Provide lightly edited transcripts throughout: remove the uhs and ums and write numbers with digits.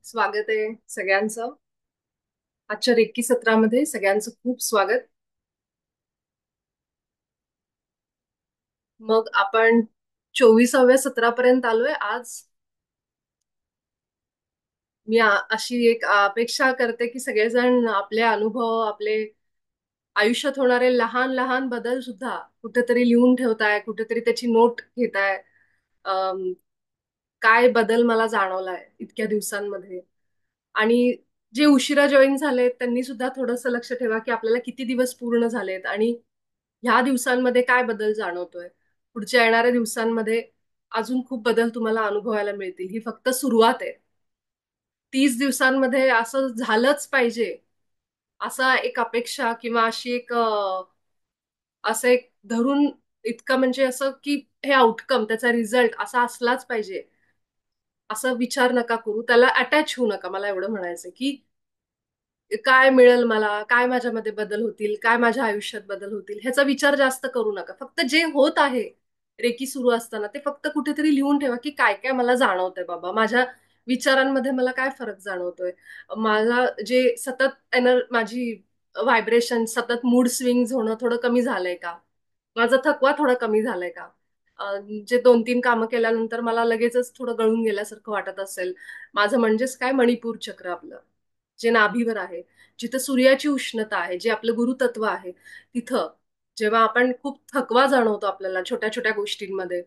स्वागत आहे सगळ्यांचं. आजच्या रेकी सत्रामध्ये सगळ्यांचं खूप स्वागत. मग आपण 24व्या सत्रापर्यंत आलोय आज. मी अशी एक अपेक्षा करते की सगळेजण आपले अनुभव, आपले आयुष्यात होणारे लहान लहान बदल सुद्धा कुठेतरी लिहून ठेवताय, कुठेतरी त्याची नोट घेताय. अम, काय बदल मला जाणवलाय इतक्या दिवसांमध्ये. आणि जे उशिरा जॉईन झालेत त्यांनी सुद्धा थोडंसं लक्ष ठेवा की आपल्याला किती दिवस पूर्ण झालेत आणि ह्या दिवसांमध्ये काय बदल जाणवतोय. पुढच्या येणाऱ्या दिवसांमध्ये अजून खूप बदल तुम्हाला अनुभवायला मिळतील. ही फक्त सुरुवात आहे. 30 दिवसांमध्ये असं झालंच पाहिजे असा एक अपेक्षा किंवा अशी एक असं एक धरून इतकं म्हणजे असं की हे आउटकम त्याचा रिझल्ट असा असलाच पाहिजे असं विचार नका करू. त्याला अटॅच होऊ नका. मला एवढं म्हणायचं की काय मिळेल मला, काय माझ्यामध्ये बदल होतील, काय माझ्या आयुष्यात बदल होतील, ह्याचा विचार जास्त करू नका. फक्त जे होत आहे रेकी सुरू असताना ते फक्त कुठेतरी लिहून ठेवा की काय काय मला जाणवतंय बाबा, माझ्या विचारांमध्ये मला काय फरक जाणवतोय. मला जे सतत माझी व्हायब्रेशन, सतत मूड स्विंग होणं थोडं कमी झालंय का, माझा थकवा थोडा कमी झालाय का, जे 2-3 कामं केल्यानंतर मला लगेचच थोडं गळून गेल्यासारखं वाटत असेल. माझं म्हणजेच काय, मणिपूर चक्र आपलं जे नाभीवर आहे, जिथं सूर्याची उष्णता आहे, जे आपलं गुरुतत्व आहे, तिथं जेव्हा आपण खूप थकवा जाणवतो आपल्याला छोट्या छोट्या गोष्टींमध्ये,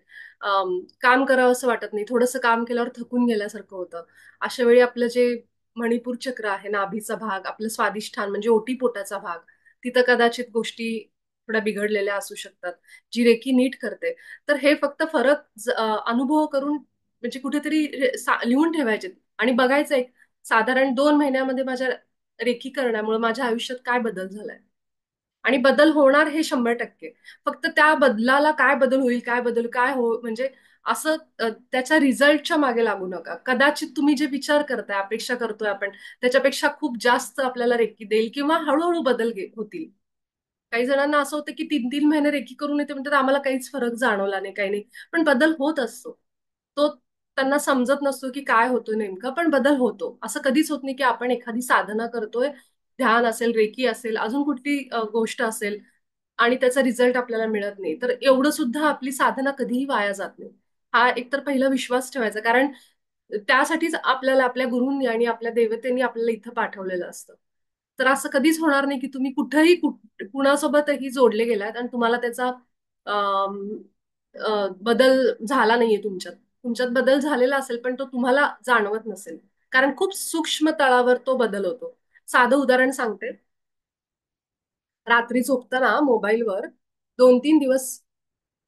काम करावं असं वाटत नाही, थोडंसं काम केल्यावर थकून गेल्यासारखं होतं. अशा वेळी आपलं जे मणिपूर चक्र आहे, नाभीचा भाग, आपलं स्वादिष्ठान म्हणजे ओटीपोटाचा भाग, तिथं कदाचित गोष्टी थोड्या बिघडलेल्या असू शकतात, जी रेकी नीट करते. तर हे फक्त फरक अनुभव करून म्हणजे कुठेतरी लिहून ठेवायचे आणि बघायचं साधारण 2 महिन्यामध्ये माझ्या रेखी करण्यामुळे माझ्या आयुष्यात काय बदल झालाय. आणि बदल होणार हे 100%. फक्त त्या बदलाला काय बदल होईल, काय बदल काय हो म्हणजे असं त्याच्या रिझल्टच्या मागे लागू नका. कदाचित तुम्ही जे विचार करताय, अपेक्षा करतोय आपण, त्याच्यापेक्षा खूप जास्त आपल्याला रेकी देईल किंवा हळूहळू बदल होतील. काही जणांना असं होतं की 3-3 महिने रेकी करून येते म्हणतात आम्हाला काहीच फरक जाणवला नाही, काही नाही. पण बदल होत असतो. तो त्यांना समजत नसतो की काय होतो नेमका, पण बदल होतो. असं कधीच होत नाही की आपण एखादी साधना करतोय, ध्यान असेल, रेकी असेल, अजून कुठली गोष्ट असेल आणि त्याचा रिझल्ट आपल्याला मिळत नाही. तर एवढं सुद्धा आपली साधना कधीही वाया जात नाही. हा एकतर पहिला विश्वास ठेवायचा. कारण त्यासाठीच आपल्याला आपल्या गुरूंनी आणि आपल्या देवतेंनी आपल्याला इथं पाठवलेलं असतं. तर असं कधीच होणार नाही की तुम्ही कुठेही कुणासोबतही जोडले गेलात आणि तुम्हाला त्याचा अम, बदल झाला नाहीये तुमच्यात. तुमच्यात बदल झालेला असेल पण तो तुम्हाला जाणवत नसेल. कारण खूप सूक्ष्म तळावर तो बदल होतो. साधं उदाहरण सांगते. रात्री झोपताना मोबाईलवर 2-3 दिवस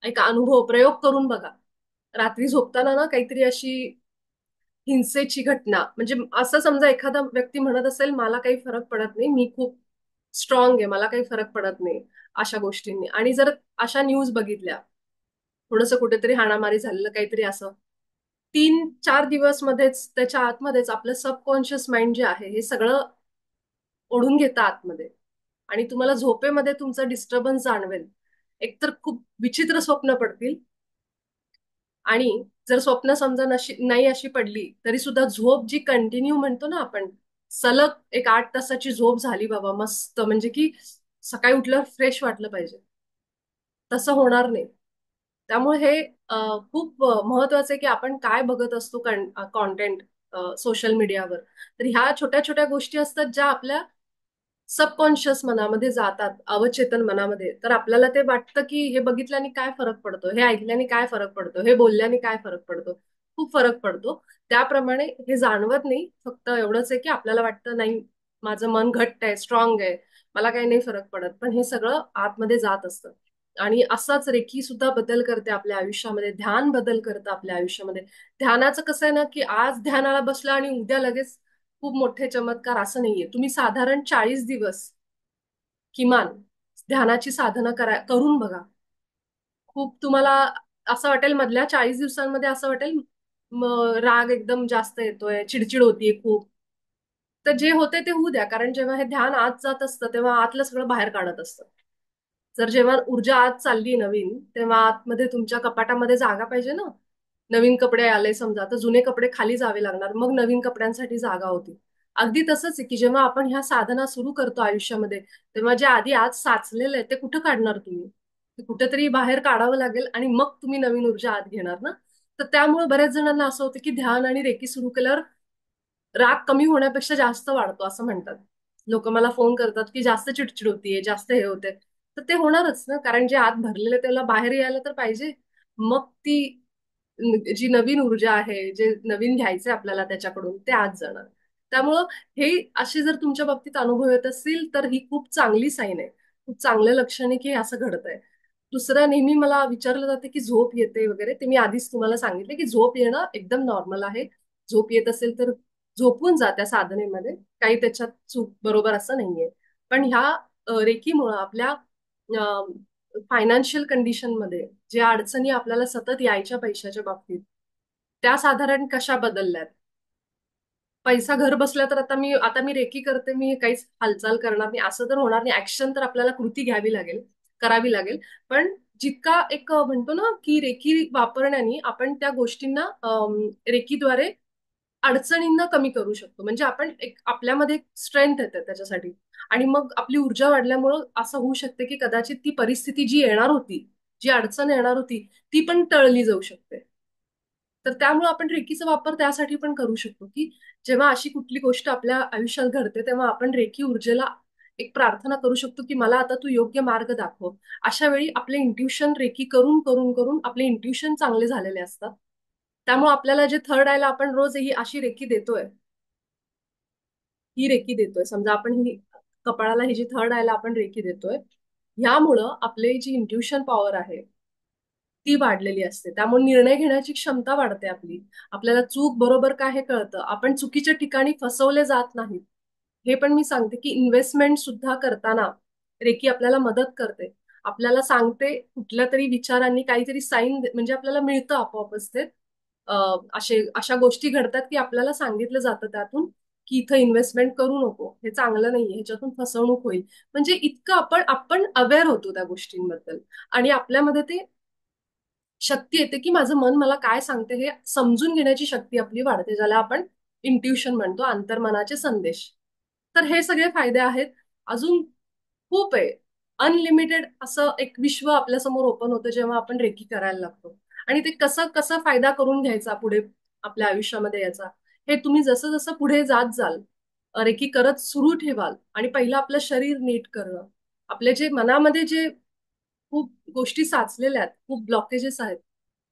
एक अनुभव प्रयोग करून बघा. रात्री झोपताना ना काहीतरी अशी हिंसेची घटना म्हणजे असं समजा एखादा व्यक्ती म्हणत असेल मला काही फरक पडत नाही, मी खूप स्ट्रॉंग आहे, मला काही फरक पडत नाही अशा गोष्टींनी, आणि जर अशा न्यूज बघितल्या, थोडंसं कुठेतरी हाणामारी झालेलं काहीतरी असं, 3-4 दिवस मध्येच त्याच्या आतमध्येच आपलं सबकॉन्शियस माइंड जे आहे हे सगळं ओढून घेतं आतमध्ये आणि तुम्हाला झोपेमध्ये तुमचं डिस्टर्बन्स जाणवेल. एकतर खूप विचित्र स्वप्न पडतील आणि जर स्वप्न समजा नाही अशी पडली तरी सुद्धा झोप जी कंटिन्यू म्हणतो ना आपण, सलग एक 8 तासाची झोप झाली बाबा मस्त, म्हणजे की सकाळी उठल्यावर फ्रेश वाटलं पाहिजे, तसं होणार नाही. त्यामुळे हे खूप महत्वाचं आहे की आपण काय बघत असतो कॉन्टेंट सोशल मीडियावर. तर ह्या छोट्या छोट्या गोष्टी असतात ज्या आपल्या सबकॉन्शियस मनामध्ये जातात, अवचेतन मनामध्ये. तर आपल्याला ते वाटतं की हे बघितल्याने काय फरक पडतो, हे ऐकल्याने काय फरक पडतो, हे बोलल्याने काय फरक पडतो. खूप फरक पडतो. त्याप्रमाणे हे जाणवत नाही, फक्त एवढंच आहे की आपल्याला वाटतं नाही, माझं मन घट्ट आहे, स्ट्रॉंग आहे, मला काही नाही फरक पडत, पण हे सगळं आतमध्ये जात असतं. आणि असाच रेखी सुद्धा बदल करते आपल्या आयुष्यामध्ये, ध्यान बदल करतं आपल्या आयुष्यामध्ये. ध्यानाचं कसं आहे ना की आज ध्यानाला बसला आणि उद्या लगेच खूप मोठे चमत्कार असं नाहीये. तुम्ही साधारण 40 दिवस किमान ध्यानाची साधना करून बघा. खूप तुम्हाला असं वाटेल, मधल्या 40 दिवसांमध्ये असं वाटेल राग एकदम जास्त येतोय, चिडचिड होतीये खूप. तर जे होते ते होऊ द्या, कारण जेव्हा हे ध्यान आत जात असतं तेव्हा आतलं सगळं बाहेर काढत असतं. जर जेव्हा ऊर्जा आत चालली नवीन, तेव्हा आतमध्ये तुमच्या कपाटामध्ये जागा पाहिजे ना. नवीन कपडे आले समजा तर जुने कपडे खाली जावे लागणार, मग नवीन कपड्यांसाठी जागा होती. अगदी तसंच आहे की जेव्हा आपण ह्या साधना सुरू करतो आयुष्यामध्ये, तेव्हा जे आधी आज साचलेलं आहे ते कुठं काढणार तुम्ही? ते कुठेतरी बाहेर काढावं लागेल आणि मग तुम्ही नवीन ऊर्जा आत घेणार ना. तर त्यामुळे बऱ्याच जणांना असं होतं की ध्यान आणि रेकी सुरू केल्यावर राग कमी होण्यापेक्षा जास्त वाढतो असं म्हणतात. लोक मला फोन करतात की जास्त चिडचिड होतीये, जास्त हे होते. तर ते होणारच ना, कारण जे आत भरलेलं आहे त्याला बाहेर यायला तर पाहिजे. मग ती जी नवीन ऊर्जा आहे, जे नवीन घ्यायचंय आपल्याला त्याच्याकडून, ते आत जाणार. त्यामुळं हे असे जर तुमच्या बाबतीत अनुभव येत असतील तर ही खूप चांगली साईन आहे. खूप चांगलं लक्षण आहे की हे असं घडतंय. दुसरं, नेहमी मला विचारलं जाते की झोप येते वगैरे. ते मी आधीच तुम्हाला सांगितले की झोप येणं एकदम नॉर्मल आहे. झोप येत असेल तर झोपून जा त्या साधनेमध्ये. काही त्याच्यात चूक बरोबर असं नाहीये. पण ह्या रेकीमुळं आपल्या फायनान्शियल कंडिशनमध्ये ज्या अडचणी आपल्याला सतत यायच्या पैशाच्या बाबतीत, त्या साधारण कशा बदलल्यात? पैसा घर बसल्या तर आता मी रेकी करते, मी काहीच हालचाल करणार नाही असं तर होणार नाही. ऍक्शन तर आपल्याला कृती घ्यावी लागेल, करावी लागेल. पण जितका एक म्हणतो ना की रेकी वापरण्याने आपण त्या गोष्टींना रेकीद्वारे अडचणींना कमी करू शकतो. म्हणजे आपण एक आपल्यामध्ये स्ट्रेंथ येते त्याच्यासाठी. आणि मग आपली ऊर्जा वाढल्यामुळं असं होऊ शकते की कदाचित ती परिस्थिती जी येणार होती, जी अडचण येणार होती, ती पण टळली जाऊ शकते. तर त्यामुळे आपण रेकीचा वापर त्यासाठी पण करू शकतो की जेव्हा अशी कुठली गोष्ट आपल्या आयुष्यात घडते तेव्हा आपण रेकी ऊर्जेला एक प्रार्थना करू शकतो की मला आता तू योग्य मार्ग दाखव. अशा वेळी आपले इंट्युशन रेकी करून करून करून आपले इंट्युशन चांगले झालेले असतात. त्यामुळे आपल्याला जे थर्ड आयला आपण रोज ही अशी रेकी देतोय, ही रेकी देतोय समजा आपण ही कपाळाला ही जी थर्ड आयला आपण रेकी देतोय, ह्यामुळं आपले जी इंट्युशन पॉवर आहे ती वाढलेली असते. त्यामुळे निर्णय घेण्याची क्षमता वाढते आपली. आपल्याला चूक बरोबर काय हे कळतं. आपण चुकीच्या ठिकाणी फसवले जात नाहीत. हे पण मी सांगते की इन्व्हेस्टमेंट सुद्धा करताना रेकी आपल्याला मदत करते. आपल्याला सांगते कुठल्या तरी विचारांनी काहीतरी साईन म्हणजे आपल्याला मिळतं आपोआपच ते. अशा गोष्टी घडतात की आपल्याला सांगितलं जातं त्यातून की इथं इन्व्हेस्टमेंट करू नको, हे चांगलं नाहीये, ह्याच्यातून फसवणूक होईल. म्हणजे इतकं आपण अवेअर होतो त्या गोष्टींबद्दल. आणि आपल्यामध्ये ते शक्ती येते की माझं मन मला काय सांगते हे समजून घेण्याची शक्ती आपली वाढते, ज्याला आपण इंट्युशन म्हणतो, अंतर्मनाचे संदेश. तर हे सगळे फायदे आहेत. अजून खूप आहे. अनलिमिटेड असं एक विश्व आपल्यासमोर ओपन होतं जेव्हा आपण रेकी करायला लागतो. आणि ते कसं कसं फायदा करून घ्यायचा पुढे आपल्या आयुष्यामध्ये याचा, हे तुम्ही जसं जसं पुढे जात जाल, रेकी करत सुरू ठेवाल आणि पहिलं आपलं शरीर नीट करणं, आपले जे मनामध्ये जे खूप गोष्टी साचलेल्या आहेत, खूप ब्लॉकेजेस आहेत,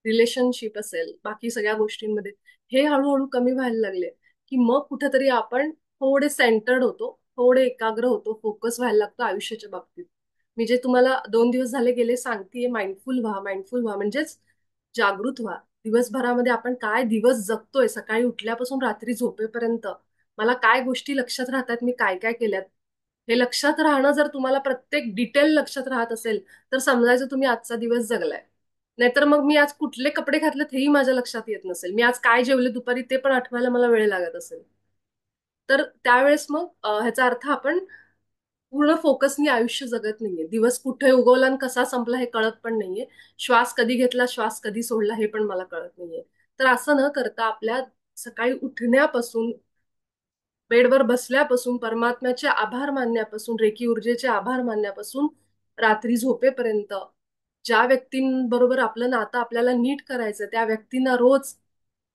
रिलेशनशिप असेल, बाकी सगळ्या गोष्टींमध्ये, हे हळूहळू कमी व्हायला लागले की मग कुठेतरी आपण थोडे सेंटर्ड होतो, थोडे एकाग्र होतो, फोकस व्हायला लागतो आयुष्याच्या बाबतीत. मी जे तुम्हाला 2 दिवस झाले गेले सांगतेय, माइंडफुल व्हा, माइंडफुल व्हा म्हणजेच जागृत व्हा. दिवसभरामध्ये आपण काय दिवस जगतोय, सकाळी उठल्यापासून रात्री झोपेपर्यंत मला काय गोष्टी लक्षात राहतात, मी काय काय केल्यात, हे लक्षात राहणं जर तुम्हाला प्रत्येक डिटेल लक्षात राहत असेल तर समजायचं तुम्ही आजचा दिवस जगलाय. नाहीतर मग मी आज कुठले कपडे घातलेत हेही माझ्या लक्षात येत नसेल, मी आज काय जेवले दुपारी ते पण आठवायला मला वेळ लागत असेल. तर त्यावेळेस मग ह्याचा अर्थ आपण पूर्ण फोकसनी आयुष्य जगत नाहीये. दिवस कुठे उगवला आणि कसा संपला हे कळत पण नाहीये. श्वास कधी घेतला, श्वास कधी सोडला हे पण मला कळत नाहीये. तर असं न करता आपल्या सकाळी उठण्यापासून, बेडवर बसल्यापासून, परमात्म्याचे आभार मानण्यापासून, रेकी ऊर्जेचे आभार मानण्यापासून, रात्री झोपेपर्यंत ज्या व्यक्तींबरोबर आपलं नातं आपल्याला नीट करायचं त्या व्यक्तींना रोज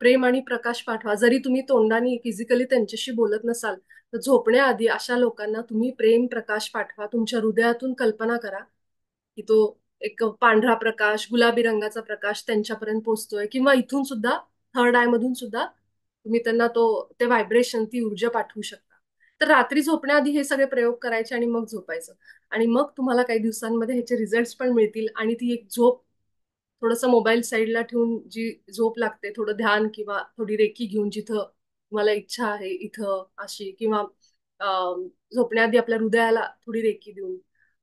प्रेम आणि प्रकाश पाठवा. जरी तुम्ही तोंडाने फिजिकली त्यांच्याशी बोलत नसाल तर झोपण्याआधी अशा लोकांना तुम्ही प्रेम प्रकाश पाठवा. तुमच्या हृदयातून कल्पना करा की तो एक पांढरा प्रकाश, गुलाबी रंगाचा प्रकाश त्यांच्यापर्यंत पोहोचतोय, किंवा इथून सुद्धा थर्ड आय मधून सुद्धा तुम्ही त्यांना ते व्हायब्रेशन, ती ऊर्जा पाठवू शकता. तर रात्री झोपण्याआधी हे सगळे प्रयोग करायचे आणि मग झोपायचं. आणि मग तुम्हाला काही दिवसांमध्ये ह्याचे रिझल्ट पण मिळतील आणि ती एक झोप, थोडंसं मोबाईल साईडला ठेवून जी झोप लागते, थोडं ध्यान किंवा थोडी रेकी घेऊन जिथं तुम्हाला इच्छा आहे इथं अशी, किंवा झोपण्याआधी आपल्या हृदयाला थोडी रेकी देऊन,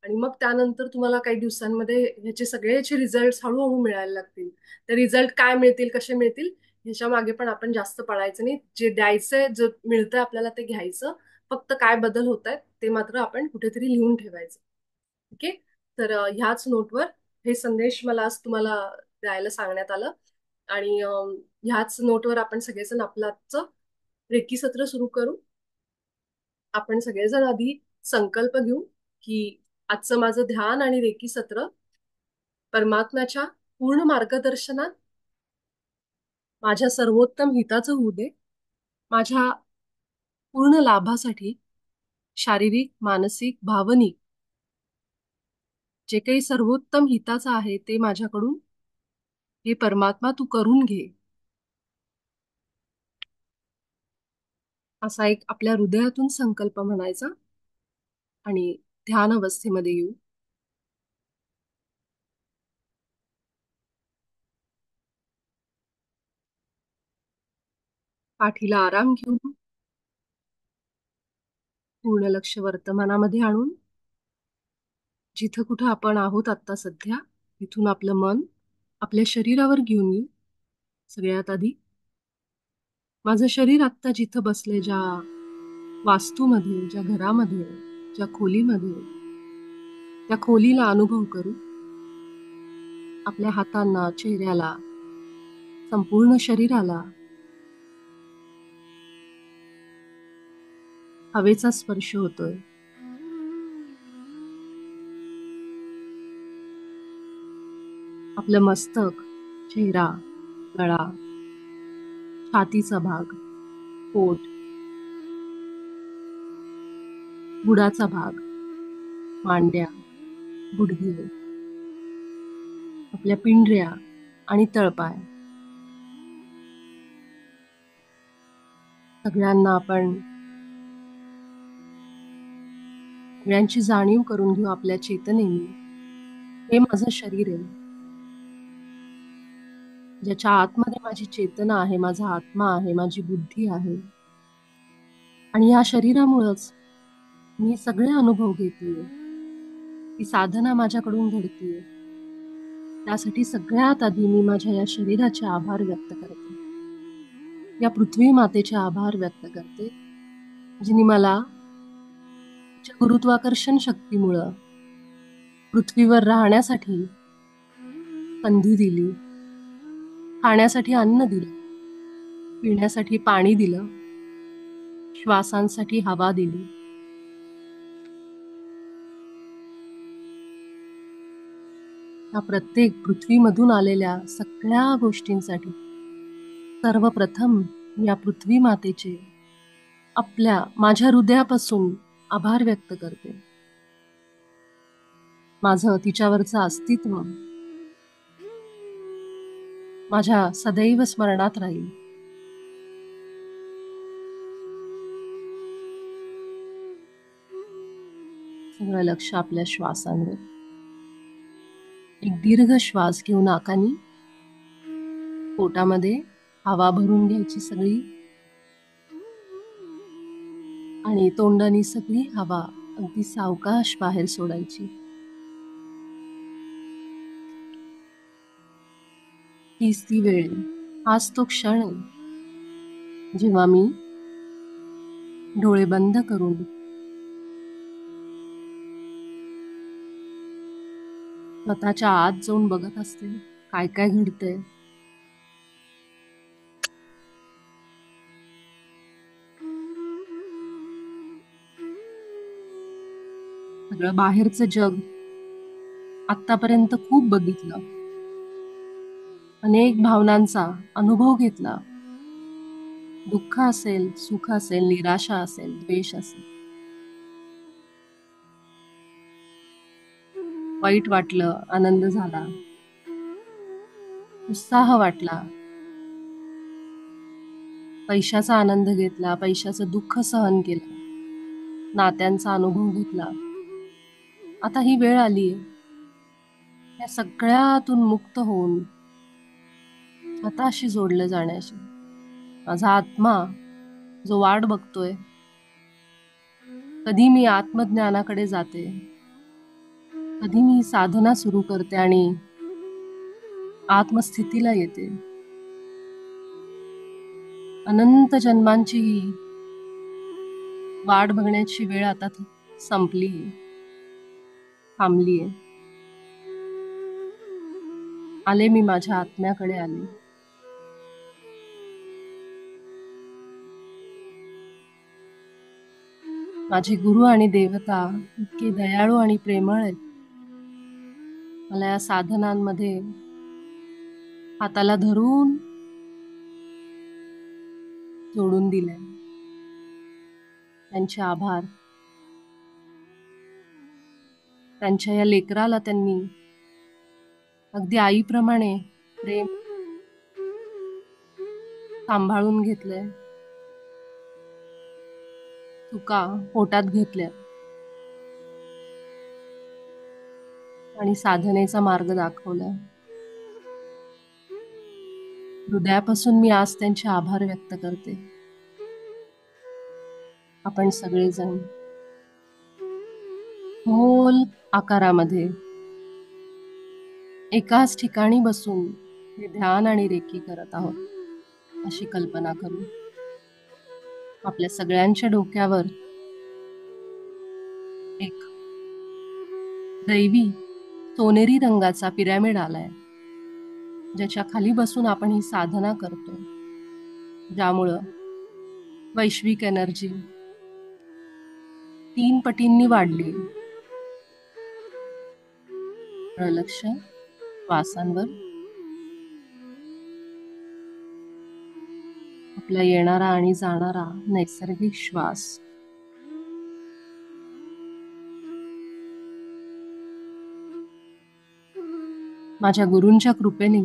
आणि मग त्यानंतर तुम्हाला काही दिवसांमध्ये ह्याचे सगळ्याचे रिझल्ट हळूहळू मिळायला लागतील. ते रिझल्ट काय मिळतील, कसे मिळतील, ह्याच्या मागे पण आपण जास्त पळायचं नाही. जे द्यायचंय, जे मिळतंय आपल्याला ते घ्यायचं. फक्त काय बदल होत आहेत ते मात्र आपण कुठेतरी लिहून ठेवायचं. ओके. तर ह्याच नोटवर हे संदेश मला आज तुम्हाला द्यायला सांगण्यात आलं. आणि ह्याच नोटवर आपण सगळेजण आपलं आजचं रेकी सत्र सुरू करू. आपण सगळेजण आधी संकल्प घेऊ की आजचं माझं ध्यान आणि रेकी सत्र परमात्म्याच्या पूर्ण मार्गदर्शनात माझ्या सर्वोत्तम हिताचं होऊ दे. माझ्या पूर्ण लाभासाठी शारीरिक, मानसिक, भावनिक जे काही सर्वोत्तम हिताचं आहे ते माझ्याकडून हे परमात्मा तू करून घे, असा एक आपल्या हृदयातून संकल्प म्हणायचा आणि ध्यान अवस्थेमध्ये येऊ. पाठीला आराम घेऊन पूर्ण लक्ष वर्तमानामध्ये आणून जिथं कुठं आपण आहोत आता सध्या तिथून आपलं मन आपल्या शरीरावर घेऊन येऊ. सगळ्यात आधी माझं शरीर आत्ता जिथं बसले, ज्या वास्तूमध्ये, ज्या घरामध्ये, ज्या खोलीमध्ये, त्या खोलीला अनुभव करू. आपल्या हातांना, चेहऱ्याला, संपूर्ण शरीराला हवेचा स्पर्श होतोय. आपलं मस्तक, चेहरा, गळा, छातीचा भाग, पोट, बुडाचा भाग, मांड्या, गुडघे, आपल्या पिंढऱ्या आणि तळपाय सगळ्यांना आपण सगळ्यांची जाणीव करून घेऊ आपल्या चेतनेने. हे माझं शरीर आहे, ज्याच्या आतमध्ये माझी चेतना आहे, माझा आत्मा आहे, माझी बुद्धी आहे. आणि या शरीरामुळंच मी सगळे अनुभव घेतेय. ही साधना माझ्याकडून घडतीये. त्यासाठी सगळ्यात आधी मी माझ्या या शरीराचे आभार व्यक्त करते. या पृथ्वी मातेचे आभार व्यक्त करते, जिने मला गुरुत्वाकर्षण शक्तीमुळं पृथ्वीवर राहण्यासाठी संधी दिली, खाण्यासाठी अन्न दिलं, पिण्यासाठी पाणी दिलं, श्वासांसाठी हवा दिली. या प्रत्येक पृथ्वीमधून आलेल्या सगळ्या गोष्टींसाठी सर्वप्रथम या पृथ्वी मातेचे माझ्या हृदयापासून आभार व्यक्त करते. माझं तिच्यावरचं अस्तित्व माझ्या सदैव स्मरणात राहील. सगळं लक्ष आपल्या श्वासांवर. एक दीर्घ श्वास घेऊन नाकानी पोटामध्ये हवा भरून घ्यायची सगळी आणि तोंडाने सगळी हवा अगदी सावकाश बाहेर सोडायची. हीच ती वेळ, हाच तो क्षण जेव्हा मी डोळे बंद करून स्वतःच्या आत जाऊन बघत असते काय काय घडतंय. सगळं बाहेरचं जग आतापर्यंत खूप बघितलं, अनेक भावनांचा अनुभव घेतला. दुःख असेल, सुख असेल, निराशा असेल, द्वेष असेल, वाईट वाटलं, आनंद झाला, उत्साह वाटला, पैशाचा आनंद घेतला, पैशाचं दुःख सहन केलं, नात्यांचा अनुभव घेतला. आता ही वेळ आलीये या सगळ्यातून मुक्त होऊन स्वतःशी जोडलं जाण्याची. माझा आत्मा जो वाट बघतोय, कधी मी आत्मज्ञानाकडे जाते, कधी मी साधना सुरू करते आणि आत्मस्थितीला येते. अनंत जन्मांची ही वाट बघण्याची वेळ आता संपली, थांबलीये. आले मी माझ्या आत्म्याकडे आले. माझे गुरु आणि देवता इतके दयाळू आणि प्रेमळ आहेत. मला या साधनांमध्ये हाताला धरून जोडून दिले. त्यांचे आभार. त्यांच्या या लेकराला त्यांनी अगदी आईप्रमाणे प्रेम सांभाळून घेतलंय. चुका पोटात घेतल्या आणि साधनेचा मार्ग दाखवलाय. हृदयापासून मी आज त्यांचे आभार व्यक्त करते. आपण सगळेजण खोल आकारामध्ये एकाच ठिकाणी बसून हे ध्यान आणि रेकी करत आहोत अशी कल्पना करू. आपल्या सगळ्यांच्या डोक्यावर एक दैवी सोनेरी रंगाचा पिरॅमिड आलाय, ज्याच्या खाली बसून आपण ही साधना करतो, ज्यामुळं वैश्विक एनर्जी 3 पटींनी वाढली. लक्ष श्वासांवर. आपला येणारा आणि जाणारा नैसर्गिक श्वास. माझ्या गुरूंच्या कृपेने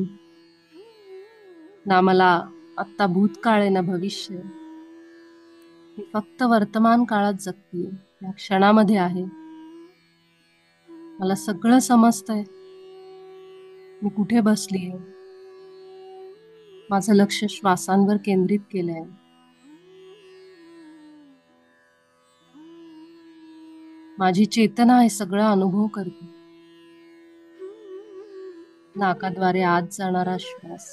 ना मला आत्ता भूतकाळ आहे ना भविष्य. मी फक्त वर्तमान काळात जगतीये, या क्षणामध्ये आहे. मला सगळं समजतंय. मी कुठे बसलीये, माझं लक्ष श्वासांवर केंद्रित केलंय. माझी चेतना हे सगळं अनुभव करते. नाकाद्वारे आत जाणारा श्वास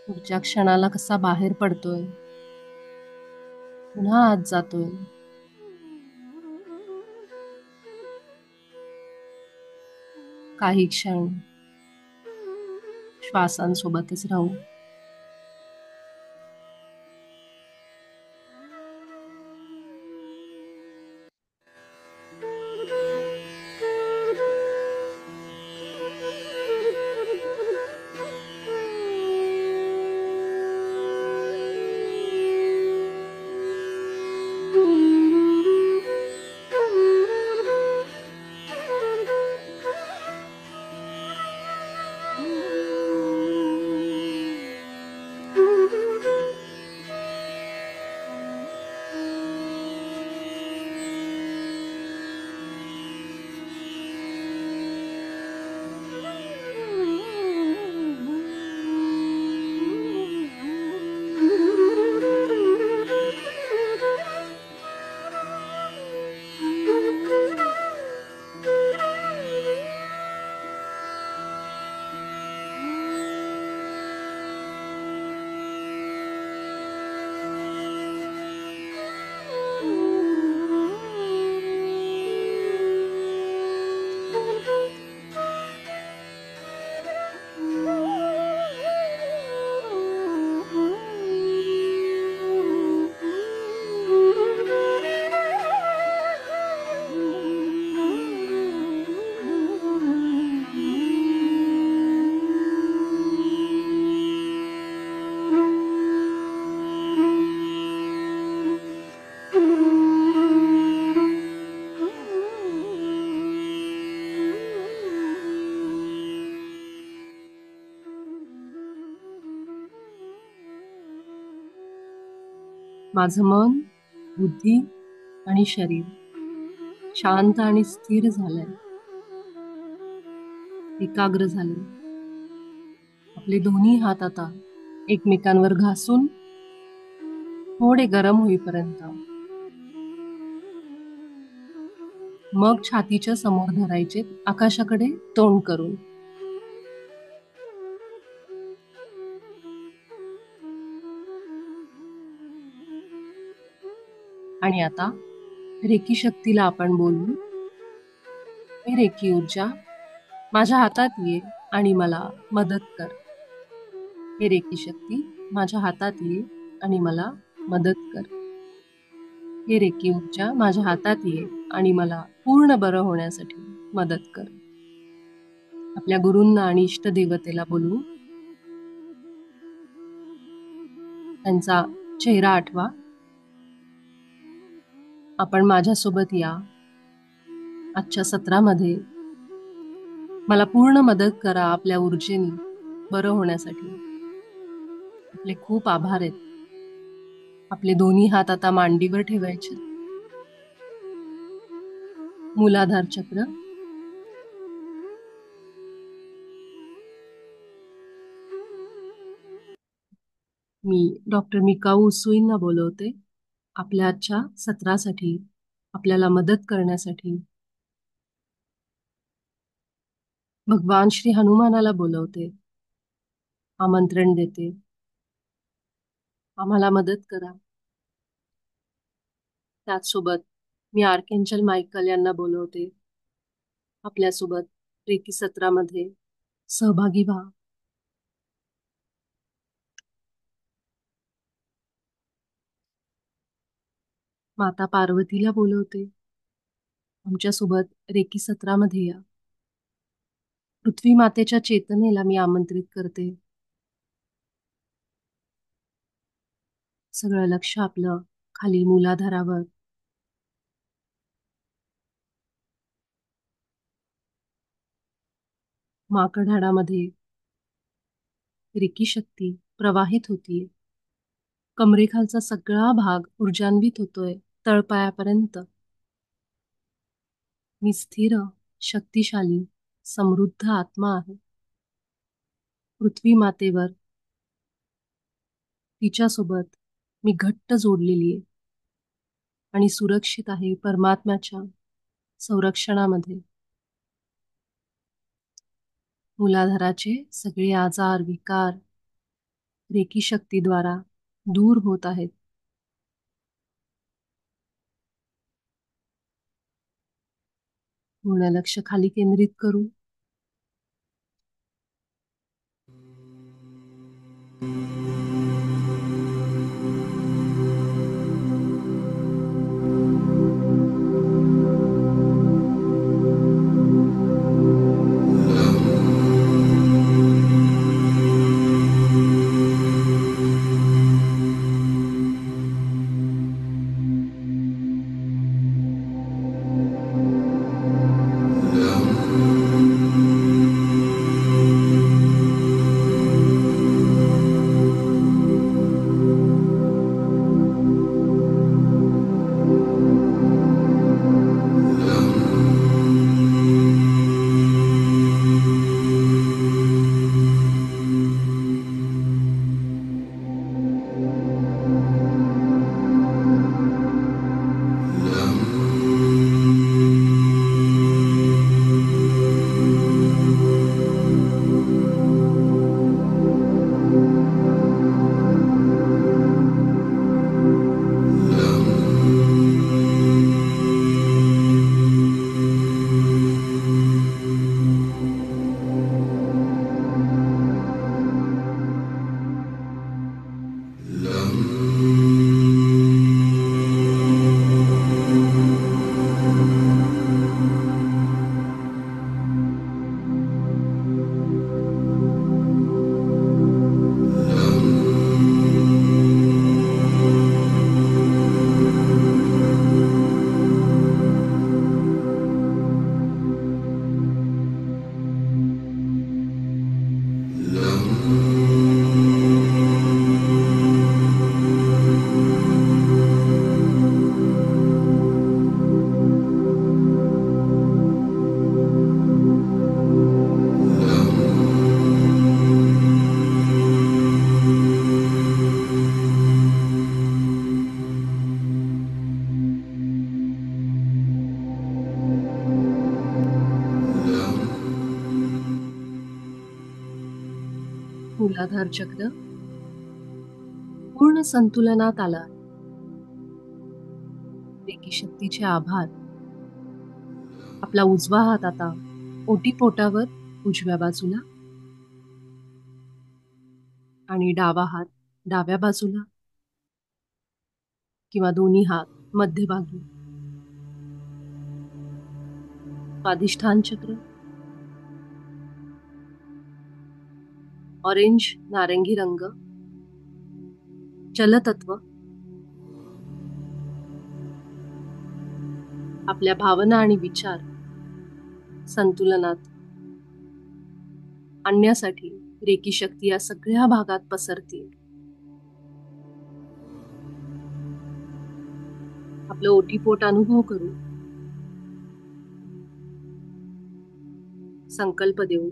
पुढच्या क्षणाला कसा बाहेर पडतोय, पुन्हा आत जातोय. काही क्षण श्वासांसोबतच राहू. माझं मन, बुद्धी आणि शरीर शांत आणि स्थिर झालंय, एकाग्र झाले. आपले दोन्ही हात आता एकमेकांवर घासून थोडे गरम होईपर्यंत, मग छातीच्या समोर धरायचे, आकाशाकडे तोंड करून. आणि आता रेकी शक्तीला आपण बोलू. हे रेकी ऊर्जा माझ्या हातात ये आणि मला मदत कर. हे रेकी शक्ती माझ्या हातात ये आणि मला मदत कर. हे रेकी ऊर्जा माझ्या हातात ये आणि मला पूर्ण बरं होण्यासाठी मदत कर. आपल्या गुरूंना आणि इष्टदेवतेला बोलवू. त्यांचा चेहरा आठवा. आपण माझ्यासोबत या. आजच्या सत्रामध्ये मला पूर्ण मदत करा आपल्या ऊर्जेने बरं होण्यासाठी. आपले खूप आभार आहेत. आपले दोन्ही हात आता मांडीवर ठेवायचे. मूलाधार चक्र. मी डॉक्टर मिकाऊ उसूईंना बोलवते आपल्या आजच्या सत्रासाठी आपल्याला मदत करण्यासाठी. भगवान श्री हनुमानाला बोलवते, आमंत्रण देते, आम्हाला मदत करा. त्याचसोबत मी आर्केंजल मायकल यांना बोलवते आपल्यासोबत रेकी सत्रामध्ये सहभागी व्हा. माता पार्वतीला बोलवते आमच्यासोबत रेकी सत्रामध्ये या. पृथ्वी मातेच्या चेतनेला मी आमंत्रित करते. सगळं लक्ष आपलं खाली मूलाधारावर. माकड हाडामध्ये रेकी शक्ती प्रवाहित होतीये. कमरेखालचा सगळा भाग ऊर्जान्वित होतोय तळपायापर्यंत. मी स्थिर, शक्तिशाली, समृद्ध आत्मा आहे. पृथ्वी मातेवर तिच्यासोबत मी घट्ट जोडलेली आहे आणि सुरक्षित आहे परमात्म्याच्या संरक्षणामध्ये. मूलाधाराचे सगळे आजार विकार रेकी शक्तीद्वारा दूर होत आहेत. पूर्ण लक्ष खाली केंद्रित करू. मूलाधार चक्र पूर्ण संतुलनात आला. रेकी शक्तीचे आभार. आपला उजवा हात आता ओटीपोटावर उजव्या बाजूला आणि डावा हात डाव्या बाजूला किंवा दोन्ही हात मध्यभागी स्वादिष्ठान चक्र, ऑरेंज नारंगी रंग, जलतत्व, आपल्या भावना आणि विचार संतुलनात आणण्यासाठी रेकी शक्ती या सगळ्या भागात पसरते. आपलं ओटीपोट अनुभव करू, संकल्प देऊ,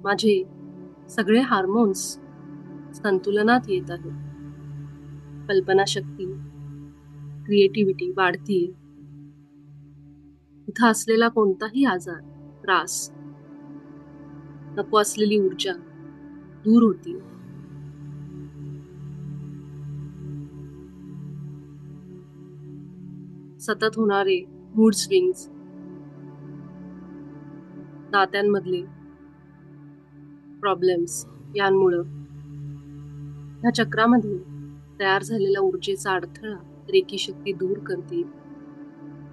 माझे सगळे हार्मोन्स संतुलनात येत आहेत. कल्पनाशक्ती, क्रिएटिव्हिटी वाढतीये. इथं असलेला कोणताही आजार, त्रास, नको असलेली ऊर्जा दूर होती. सतत होणारे मूड स्विंग्स, नात्यांमधले प्रॉब्लेम्स यांमुळं ह्या चक्रामध्ये तयार झालेला ऊर्जेचा अडथळा रेकी शक्ती दूर करते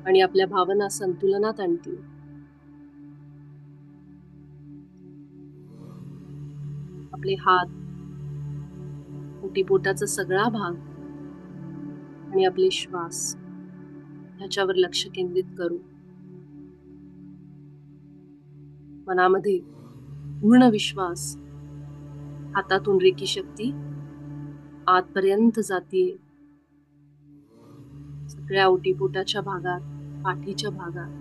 आणि आपल्या भावना संतुलनात आणते. आपले हात, ओटीपोटाचा सगळा भाग आणि आपले श्वास ह्याच्यावर लक्ष केंद्रित करू. मनामध्ये पूर्ण विश्वास, हातातून रेकी शक्ती आतपर्यंत जातीये. सगळ्या ओटीपोटाच्या भागात, पाठीच्या भागात.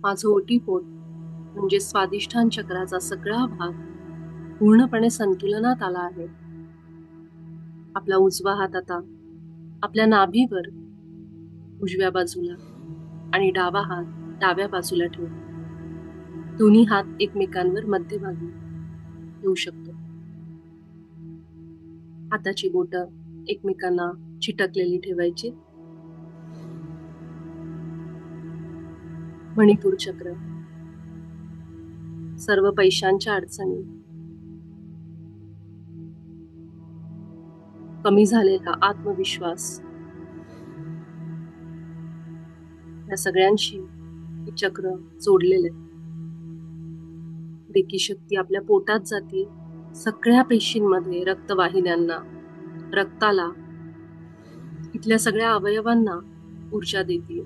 माझं ओटीपोट म्हणजे स्वादिष्ठान चक्राचा सगळा भाग पूर्णपणे संतुलनात आला आहे. आपला उजवा हात आता आपल्या नाभीवर उजव्या बाजूला आणि डावा हात डाव्या बाजूला ठेवू. दोन्ही हात एकमेकांवर मध्यभागी ठेवू शकतो. हाताची बोटं एकमेकांना चिटकलेली ठेवायची. मणिपूर चक्र, सर्व पैशांच्या अडचणी, कमी झालेला आत्मविश्वास या सगळ्यांशी हे चक्र जोडलेले. रेकी शक्ती आपल्या पोटात जाते, सगळ्या पेशींमध्ये, रक्तवाहिन्यांना, रक्ताला, इथल्या सगळ्या अवयवांना ऊर्जा देते.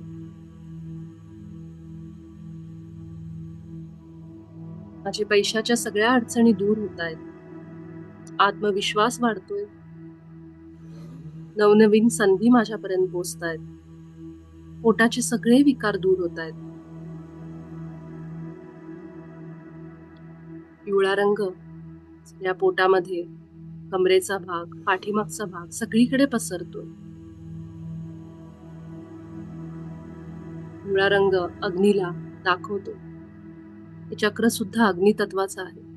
माझे पैशाच्या सगळ्या अडचणी दूर होत आहेत. आत्मविश्वास वाढतोय. नवनवीन संधी माझ्यापर्यंत पोहोचतायत. पोटाचे सगळे विकार दूर होत आहेत. पिवळा रंग या पोटामध्ये, कमरेचा भाग, पाठीमागचा भाग सगळीकडे पसरतो. पिवळा रंग अग्नीला दाखवतो. हे चक्र सुद्धा अग्नितत्वाचं आहे.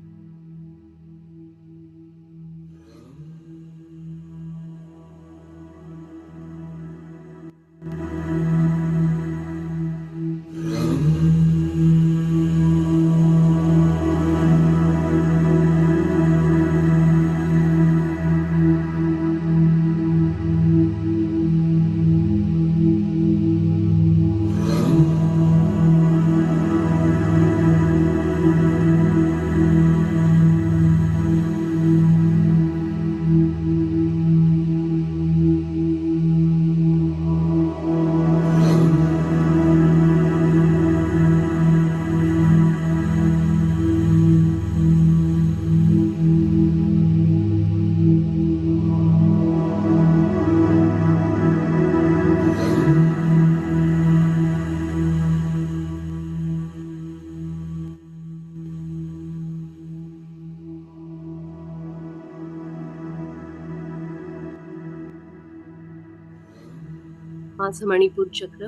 माझं मणिपूर चक्र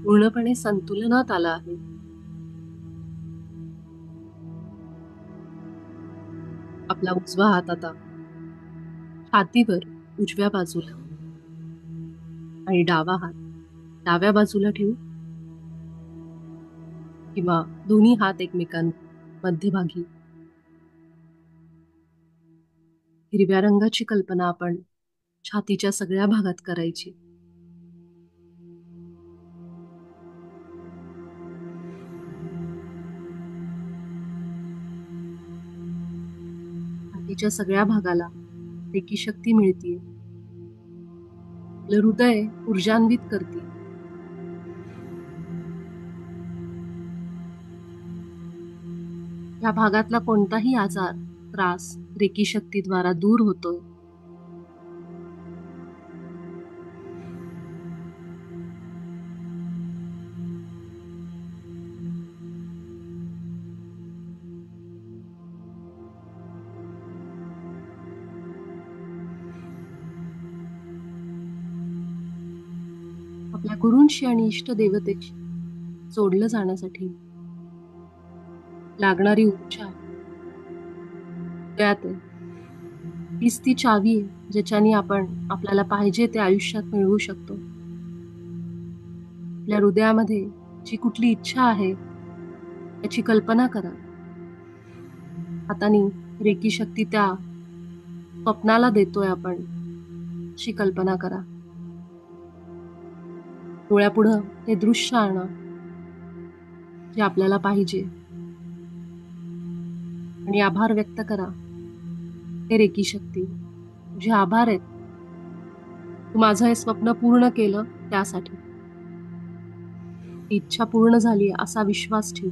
पूर्णपणे संतुलनात आलं आहे. आपला उजवा हात आता छातीवर उजव्या बाजूला आणि डावा हात डाव्या बाजूला ठेवू किंवा दोन्ही हात एकमेकांवर मध्यभागी. हिरव्या रंगाची कल्पना आपण छातीच्या सगळ्या भागात करायची. छातीच्या सगळ्या भागाला रेकी शक्ती मिळते. आपलं हृदय ऊर्जान्वित करते. या भागातला कोणताही आजार त्रास रेकी शक्तीद्वारा दूर होतोय. आपल्या गुरूंशी आणि इष्ट देवतेशी जोडलं जाण्यासाठी लागणारी ऊर्जा त्यात तीच ती चावी आहे ज्याच्याने आपण आपल्याला पाहिजे ते आयुष्यात मिळवू शकतो. आपल्या हृदयामध्ये जी कुठली इच्छा आहे त्याची कल्पना करा. हाताने रेकी शक्ती त्या स्वप्नाला देतोय आपण अशी कल्पना करा. डोळ्यापुढं ते दृश्य आणा जे आपल्याला पाहिजे आणि आभार व्यक्त करा. हे रेकी शक्ती तुझे आभार आहेत. तू माझं हे स्वप्न पूर्ण केलं त्यासाठी. इच्छा पूर्ण झाली असा विश्वास ठेव.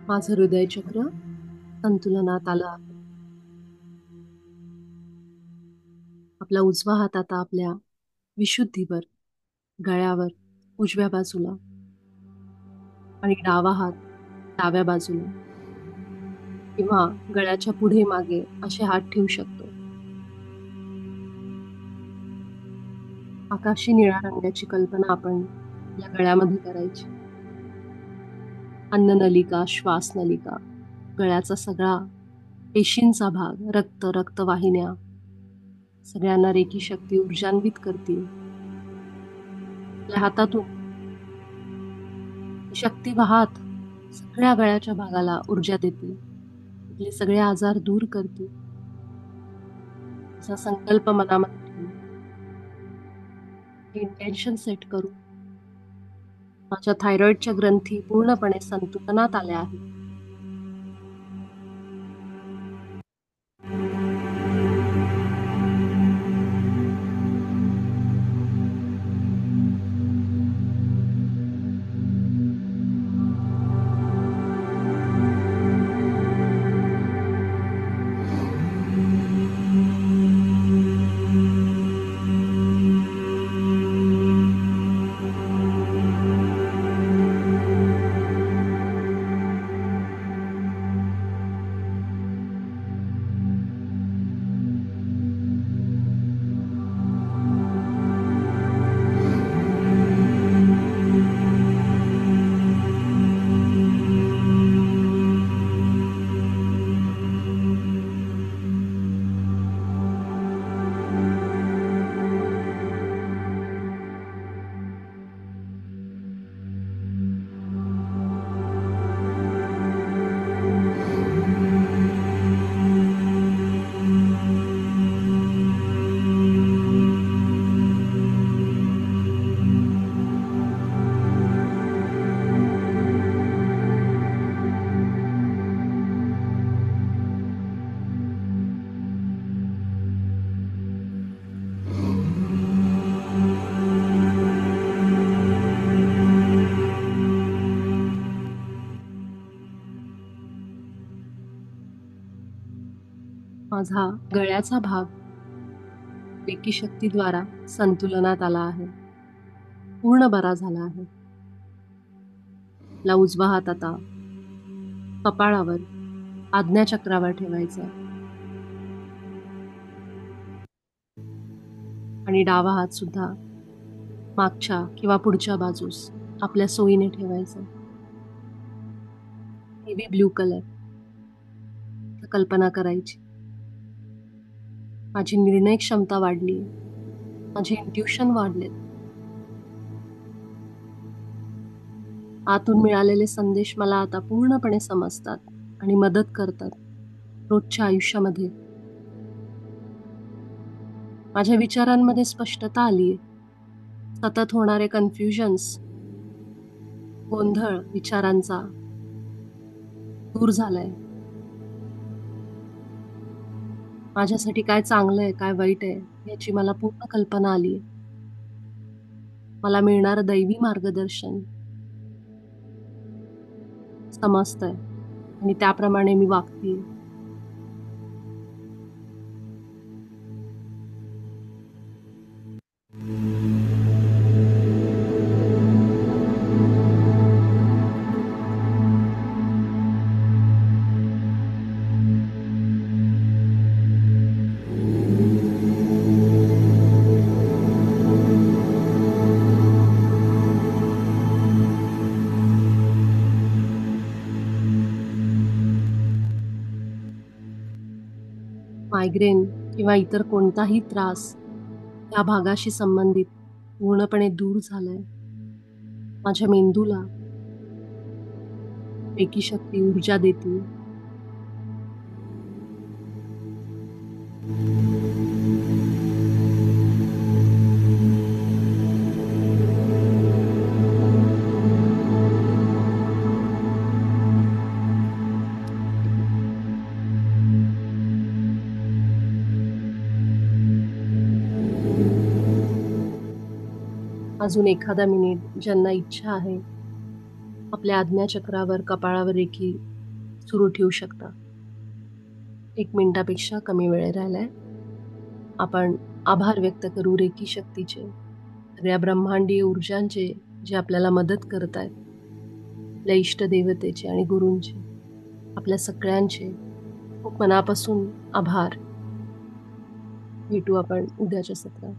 माझं हृदय चक्र संतुलनात आलं आहे. आपला उजवा हात आता आपल्या विशुद्धीवर गळ्यावर उजव्या बाजूला आणि डावा हात डाव्या बाजूला किंवा गळ्याच्या पुढे मागे असे हात ठेवू शकतो. आकाशी निळ्या रंगाची कल्पना आपण या गळ्यामध्ये करायची. अन्ननलिका, श्वासनलिका, गळ्याचा सगळा पेशींचा भाग, रक्तवाहिन्या सगळ्यांना रेकी शक्ती ऊर्जान्वित करतील. आपल्या हातातून शक्ती वाहत सगळ्या गळ्याच्या भागाला ऊर्जा देतील. आपले सगळे आजार दूर करतील असा संकल्प मनामध्ये ठेवून इंटेन्शन सेट करू. माझ्या थायरॉइडच्या ग्रंथी पूर्णपणे संतुलनात आल्या आहेत. माझा गळ्याचा भाग रेकी शक्तीद्वारा संतुलनात आला आहे, पूर्ण बरा झाला आहे. आपला उजवा हात आता कपाळावर आज्ञाचक्रावर ठेवायचा आणि डावा हात सुद्धा मागच्या किंवा पुढच्या बाजूस आपल्या सोयीने ठेवायचा. नेव्ही ब्लू कलर कल्पना करायची. माझी निर्णय क्षमता वाढली, माझे इंट्युशन वाढले. आतून मिळालेले संदेश मला आता पूर्णपणे समजतात आणि मदत करतात रोजच्या आयुष्यामध्ये. माझ्या विचारांमध्ये स्पष्टता आली. सतत होणारे कन्फ्युजन्स, गोंधळ विचारांचा दूर झालाय. माझ्यासाठी काय चांगलं आहे, काय वाईट आहे याची मला पूर्ण कल्पना आली. मला मिळणारं दैवी मार्गदर्शन समजतंय आणि त्याप्रमाणे मी वागते. मायग्रेन किंवा इतर कोणताही त्रास या भागाशी संबंधित पूर्णपणे दूर झालाय. माझ्या मेंदूला रेकी शक्ती ऊर्जा देते. अजून एखादा मिनिट ज्यांना इच्छा आहे आपल्या आज्ञाचक्रावर कपाळावर रेखी सुरू ठेवू शकता. 1 मिनिटापेक्षा कमी वेळ राहिलाय. आपण आभार व्यक्त करू रेकी शक्तीचे, सगळ्या ब्रह्मांडीय ऊर्जांचे जे आपल्याला मदत करत आहेत, आपल्या इष्टदेवतेचे आणि गुरूंचे, आपल्या सगळ्यांचे खूप मनापासून आभार. भेटू आपण उद्याच्या सत्रात.